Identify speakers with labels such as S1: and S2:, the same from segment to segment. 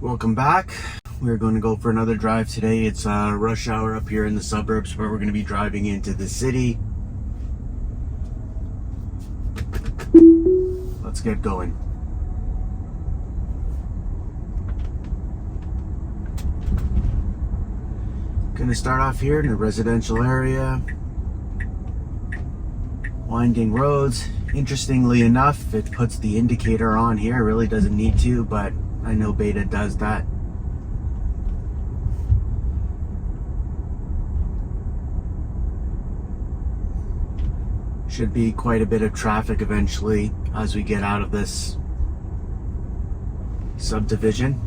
S1: Welcome back. We're going to go for another drive today. It's rush hour up here in the suburbs where we're going to be driving into the city. Let's get going. Going to start off here in a residential area. Winding roads. Interestingly enough, it puts the indicator on here. It really doesn't need to, but I know Beta does that. Should be quite a bit of traffic eventually as we get out of this subdivision.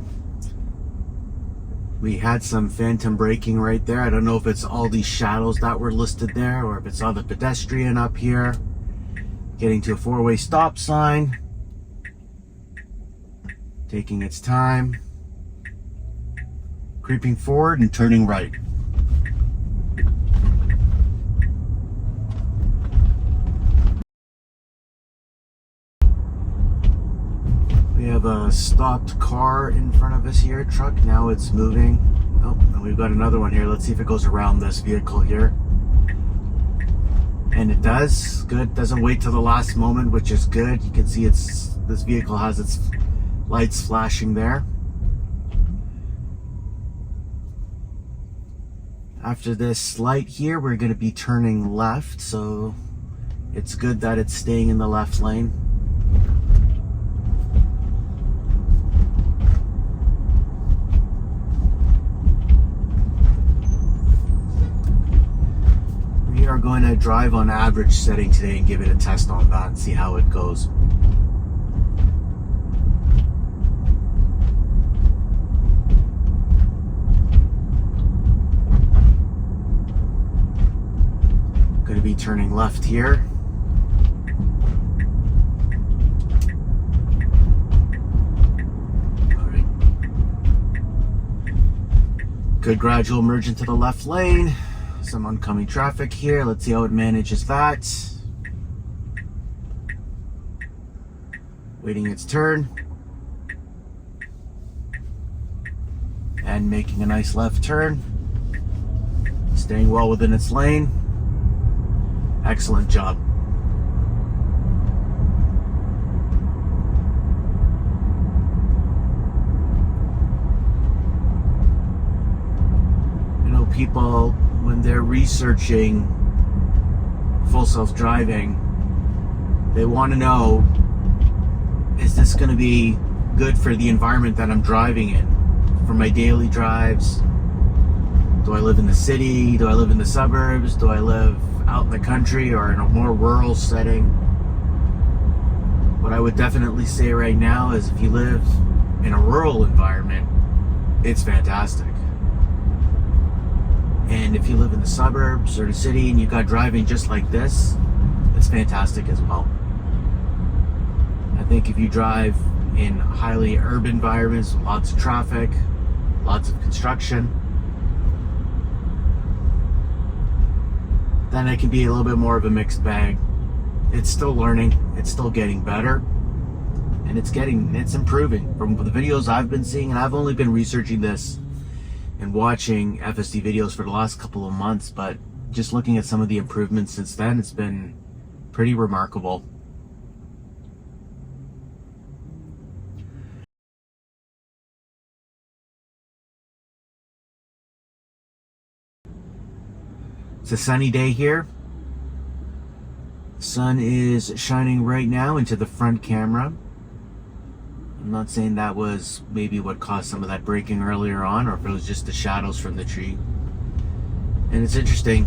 S1: We had some phantom braking right there. I don't know if it's all these shadows that were listed there or if it's all the pedestrian up here. Getting to a four-way stop sign. Taking its time. Creeping forward and turning right. We have a stopped car in front of us here, truck. Now it's moving. Oh, and we've got another one here. Let's see if it goes around this vehicle here. And it does. Good. Doesn't wait till the last moment, which is good. You can see this vehicle has its lights flashing there. After this light here, we're going to be turning left, so it's good that it's staying in the left lane. We are going to drive on average setting today and give it a test on that and see how it goes. Going to be turning left here. All right. Good gradual merge into the left lane. Some oncoming traffic here. Let's see how it manages that. Waiting its turn. And making a nice left turn. Staying well within its lane. Excellent job. You know, people, when they're researching full self-driving, they want to know, is this going to be good for the environment that I'm driving in? For my daily drives? Do I live in the city? Do I live in the suburbs? Do I live out in the country or in a more rural setting? What I would definitely say right now is if you live in a rural environment, it's fantastic. And if you live in the suburbs or the city and you've got driving just like this, it's fantastic as well. I think if you drive in highly urban environments, lots of traffic, lots of construction, then it can be a little bit more of a mixed bag. It's still learning, it's still getting better, and it's improving. From the videos I've been seeing, and I've only been researching this and watching FSD videos for the last couple of months, but just looking at some of the improvements since then, it's been pretty remarkable. It's a sunny day here. The sun is shining right now into the front camera. I'm not saying that was maybe what caused some of that braking earlier on, or if it was just the shadows from the tree. And it's interesting.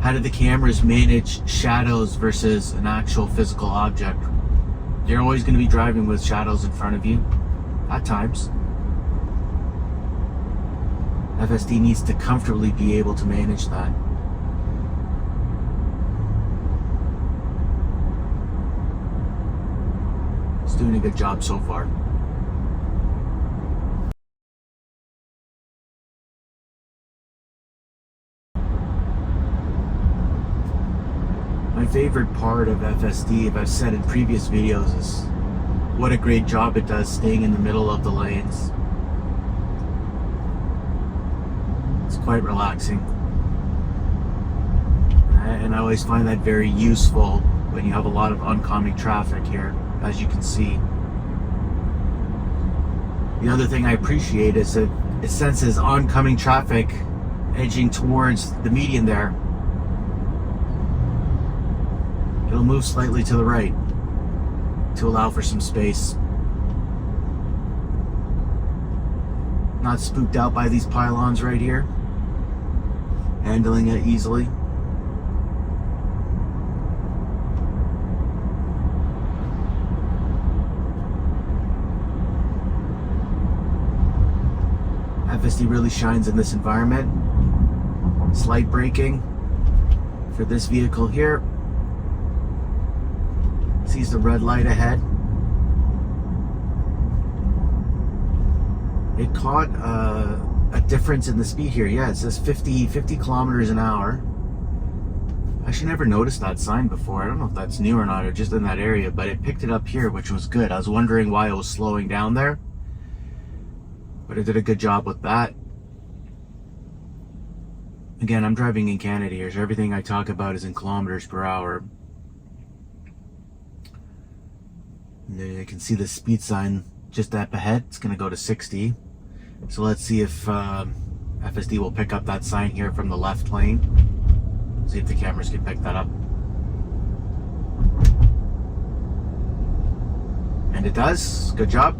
S1: How do the cameras manage shadows versus an actual physical object? You're always going to be driving with shadows in front of you, at times. FSD needs to comfortably be able to manage that. It's doing a good job so far. My favorite part of FSD, I've said in previous videos, is what a great job it does staying in the middle of the lanes. It's quite relaxing. And I always find that very useful when you have a lot of oncoming traffic here, as you can see. The other thing I appreciate is that it senses oncoming traffic edging towards the median there. It'll move slightly to the right to allow for some space. Not spooked out by these pylons right here. Handling it easily. FSD really shines in this environment. Slight braking for this vehicle here. Sees the red light ahead. It caught a difference in the speed here. Yeah, it says 50 kilometers an hour. I actually never noticed that sign before. I don't know if that's new or not, or just in that area, but it picked it up here, which was good. I was wondering why it was slowing down there, but it did a good job with that. Again, I'm driving in Canada here, so everything I talk about is in kilometers per hour. And there you can see the speed sign just up ahead. It's going to go to 60. So let's see if FSD will pick up that sign here from the left lane. See if the cameras can pick that up. And it does. Good job.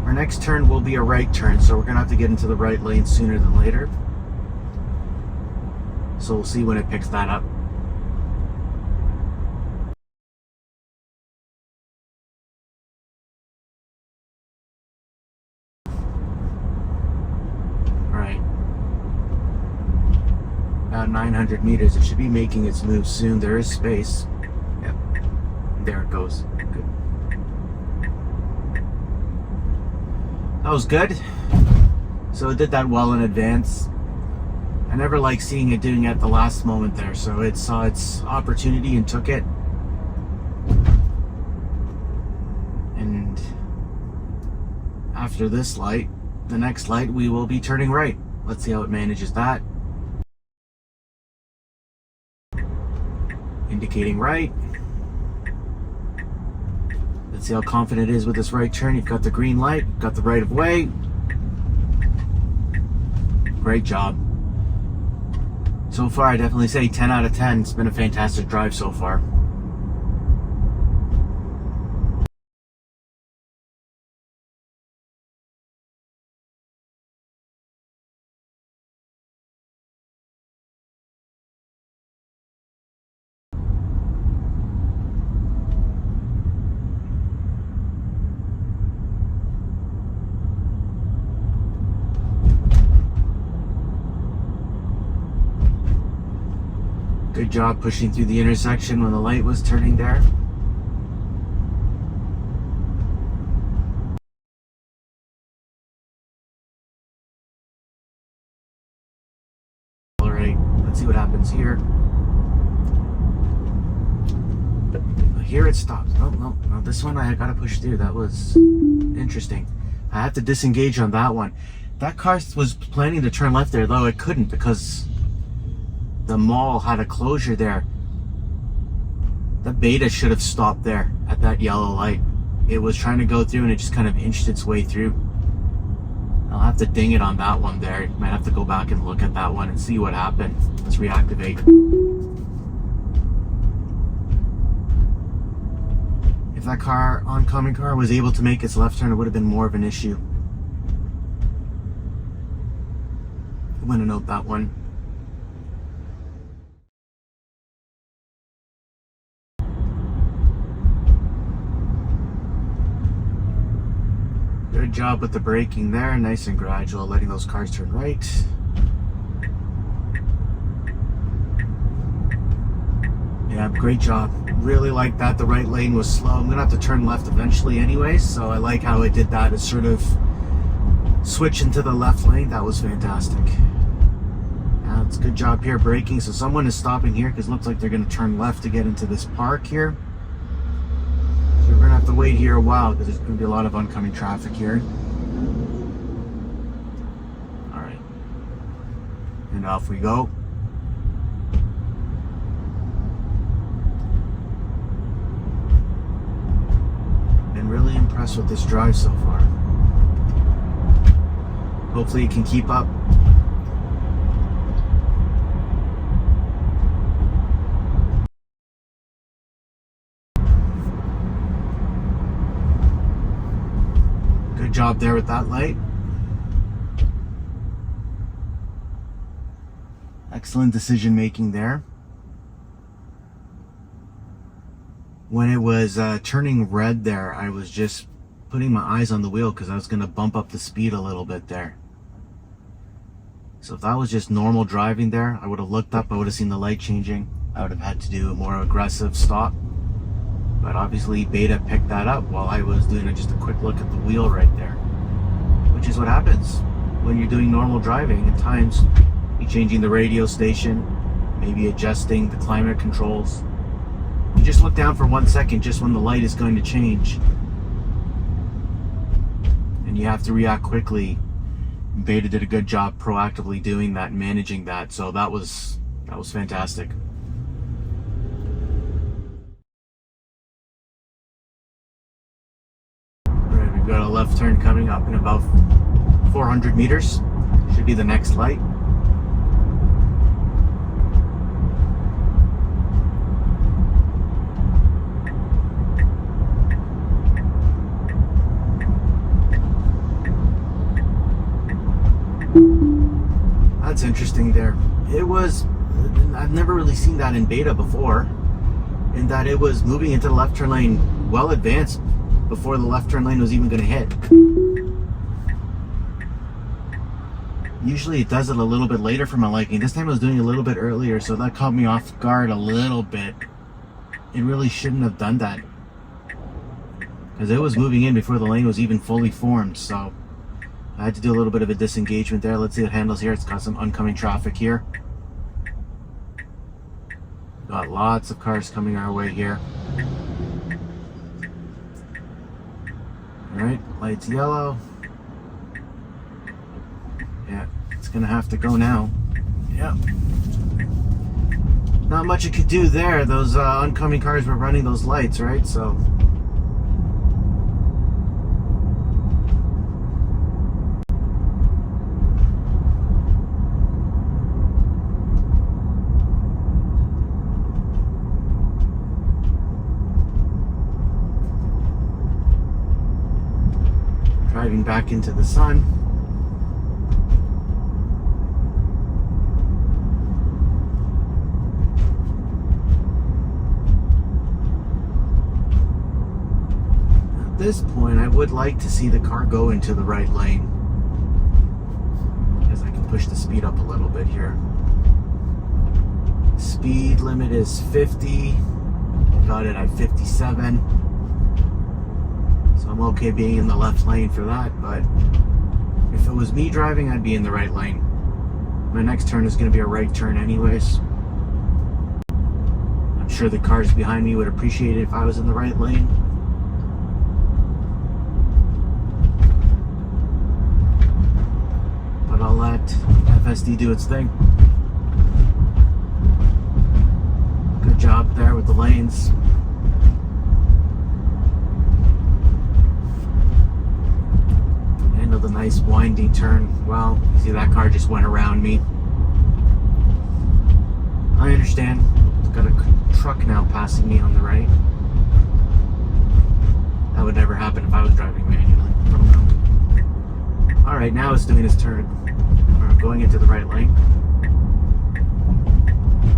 S1: Our next turn will be a right turn, so we're going to have to get into the right lane sooner than later. So we'll see when it picks that up. Alright. About 900 meters. It should be making its move soon. There is space. Yep. There it goes. Good. That was good. So it did that well in advance. I never like seeing it doing it at the last moment there, so it saw its opportunity and took it. And after this light, the next light, we will be turning right. Let's see how it manages that. Indicating right. Let's see how confident it is with this right turn. You've got the green light, you've got the right of way. Great job. So far, I definitely say 10 out of 10. It's been a fantastic drive so far. Good job pushing through the intersection when the light was turning there. Alright, let's see what happens here. Here it stops. No, this one I gotta push through. That was interesting. I have to disengage on that one. That car was planning to turn left there, though it couldn't because the mall had a closure there. The Beta should have stopped there at that yellow light. It was trying to go through and it just kind of inched its way through. I'll have to ding it on that one there. Might have to go back and look at that one and see what happened. Let's reactivate. If that car, oncoming car, was able to make its left turn, it would have been more of an issue. I'm going to note that one. Good job with the braking there, nice and gradual, letting those cars turn right. Yeah, great job. Really like that. The right lane was slow. I'm gonna have to turn left eventually anyway, so I like how it did that. It sort of switched into the left lane. That was fantastic. it's a good job here braking. So someone is stopping here because it looks like they're going to turn left to get into this park here. So we're going to have to wait here a while because there's going to be a lot of oncoming traffic here. All right. And off we go. Been really impressed with this drive so far. Hopefully it can keep up. Good job there with that light. Excellent decision making there. When it was turning red there, I was just putting my eyes on the wheel because I was going to bump up the speed a little bit there. So if that was just normal driving there, I would have looked up, I would have seen the light changing. I would have had to do a more aggressive stop. But obviously Beta picked that up while I was doing just a quick look at the wheel right there. Which is what happens when you're doing normal driving. At times, you're changing the radio station, maybe adjusting the climate controls. You just look down for 1 second just when the light is going to change. And you have to react quickly. Beta did a good job proactively doing that and managing that, so that was fantastic. Alright, we've got a left turn coming up in about 400 meters. Should be the next light. That's interesting there. I've never really seen that in Beta before, in that it was moving into the left turn lane well advanced before the left turn lane was even going to hit. Usually it does it a little bit later for my liking. This time I was doing it a little bit earlier, so that caught me off guard a little bit. It really shouldn't have done that, because it was moving in before the lane was even fully formed, so I had to do a little bit of a disengagement there. Let's see how it handles here. It's got some oncoming traffic here. Got lots of cars coming our way here. Alright, light's yellow. Yeah, it's gonna have to go now. Yeah. Not much you could do there. Those oncoming cars were running those lights, right? So driving back into the sun. At this point, I would like to see the car go into the right lane, because I can push the speed up a little bit here. Speed limit is 50. Got it at 57. So I'm okay being in the left lane for that, but if it was me driving, I'd be in the right lane. My next turn is going to be a right turn anyways. I'm sure the cars behind me would appreciate it if I was in the right lane. But I'll let FSD do its thing. Good job there with the lanes. The nice winding turn. Well, you see that car just went around me. I understand. I've got a truck now passing me on the right. That would never happen if I was driving manually. Alright, now it's doing its turn. We're going into the right lane,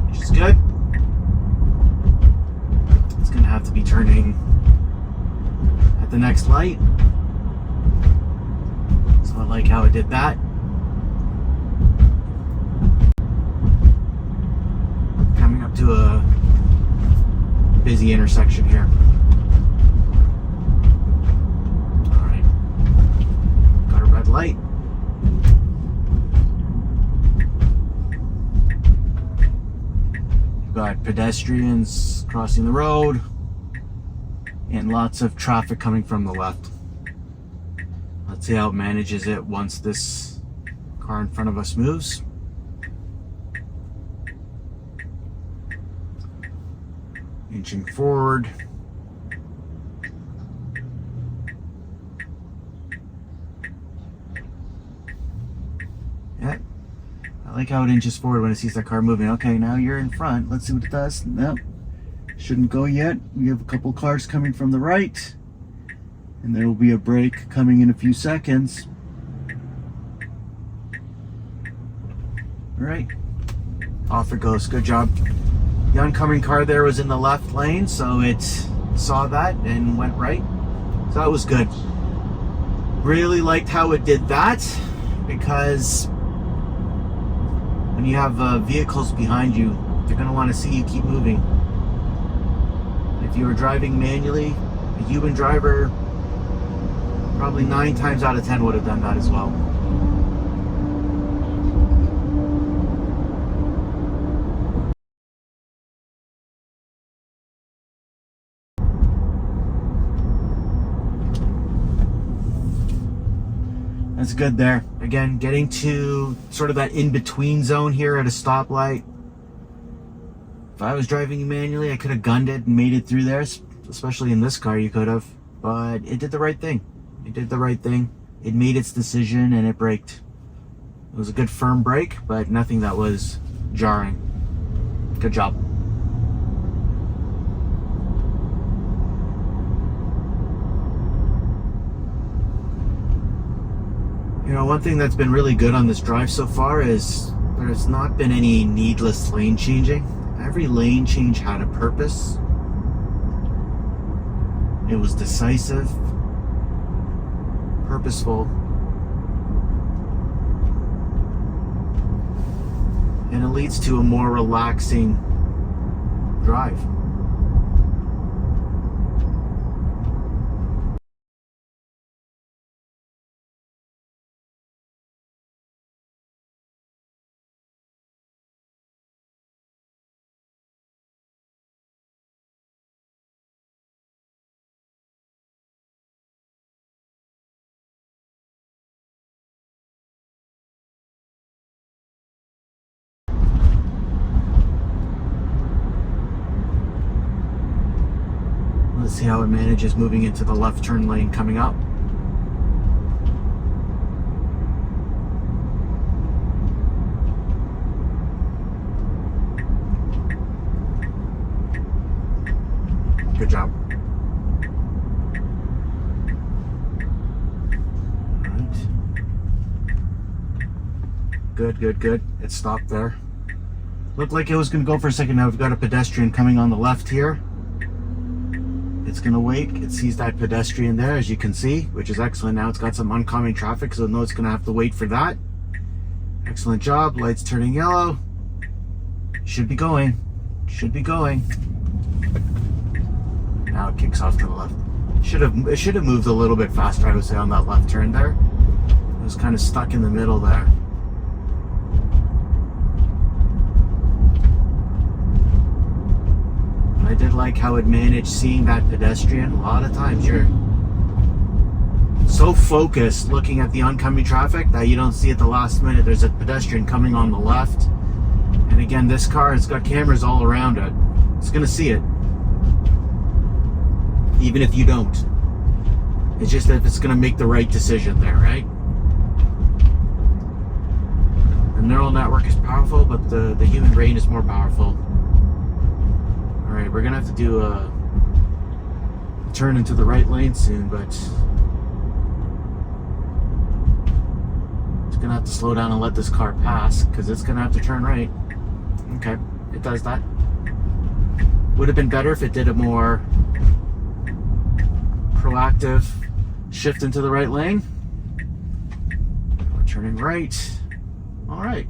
S1: which is good. It's going to have to be turning at the next light. I like how it did that. Coming up to a busy intersection here. Alright. Got a red light. We've got pedestrians crossing the road and lots of traffic coming from the left. Let's see how it manages it once this car in front of us moves. Inching forward. Yeah, I like how it inches forward when it sees that car moving. Okay, now you're in front. Let's see what it does. Nope, shouldn't go yet. We have a couple cars coming from the right, and there will be a break coming in a few seconds. All right, off it goes. Good job. The oncoming car there was in the left lane, so it saw that and went right. So that was good. Really liked how it did that, because when you have vehicles behind you, they're going to want to see you keep moving. If you were driving manually, a human driver probably 9 times out of 10 would have done that as well. That's good there. Again, getting to sort of that in-between zone here at a stoplight. If I was driving manually, I could have gunned it and made it through there. Especially in this car, you could have. But it did the right thing. It did the right thing. It made its decision and it braked. It was a good firm brake, but nothing that was jarring. Good job. You know, one thing that's been really good on this drive so far is there's not been any needless lane changing. Every lane change had a purpose. It was decisive, purposeful, and it leads to a more relaxing drive. Let's see how it manages moving into the left turn lane coming up. Good job. All right. Good, good, good. It stopped there. Looked like it was going to go for a second. Now we've got a pedestrian coming on the left here. It's going to wait. It sees that pedestrian there, as you can see, which is excellent. Now it's got some oncoming traffic, so it knows it's going to have to wait for that. Excellent job. Lights turning yellow. Should be going. Should be going. Now it kicks off to the left. It should have moved a little bit faster, I would say, on that left turn there. It was kind of stuck in the middle there. I did like how it managed seeing that pedestrian. A lot of times you're so focused looking at the oncoming traffic that you don't see at the last minute there's a pedestrian coming on the left. And again, this car has got cameras all around it. It's going to see it. Even if you don't. It's just that it's going to make the right decision there, right? The neural network is powerful, but the human brain is more powerful. Alright, we're going to have to do a turn into the right lane soon, but it's going to have to slow down and let this car pass, because it's going to have to turn right. Okay, it does that. Would have been better if it did a more proactive shift into the right lane. We're turning right. Alright.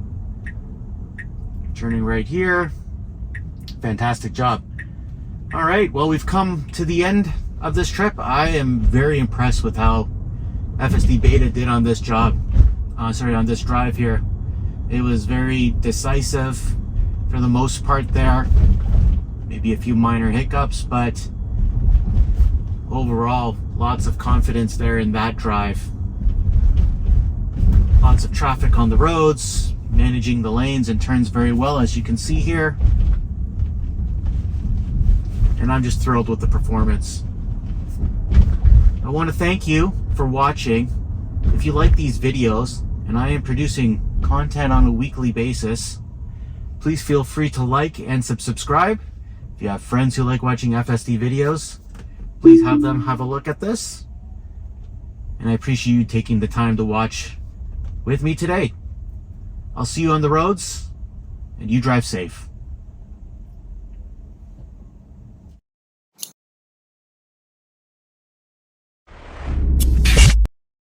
S1: Turning right here. Fantastic job. Alright, well, we've come to the end of this trip. I am very impressed with how FSD Beta did on this job. On this drive here. It was very decisive, for the most part there. Maybe a few minor hiccups, but overall, lots of confidence there in that drive. Lots of traffic on the roads, managing the lanes and turns very well, as you can see here. And I'm just thrilled with the performance. I want to thank you for watching. If you like these videos, and I am producing content on a weekly basis, please feel free to like and subscribe. If you have friends who like watching FSD videos, please have them have a look at this. And I appreciate you taking the time to watch with me today. I'll see you on the roads, and you drive safe.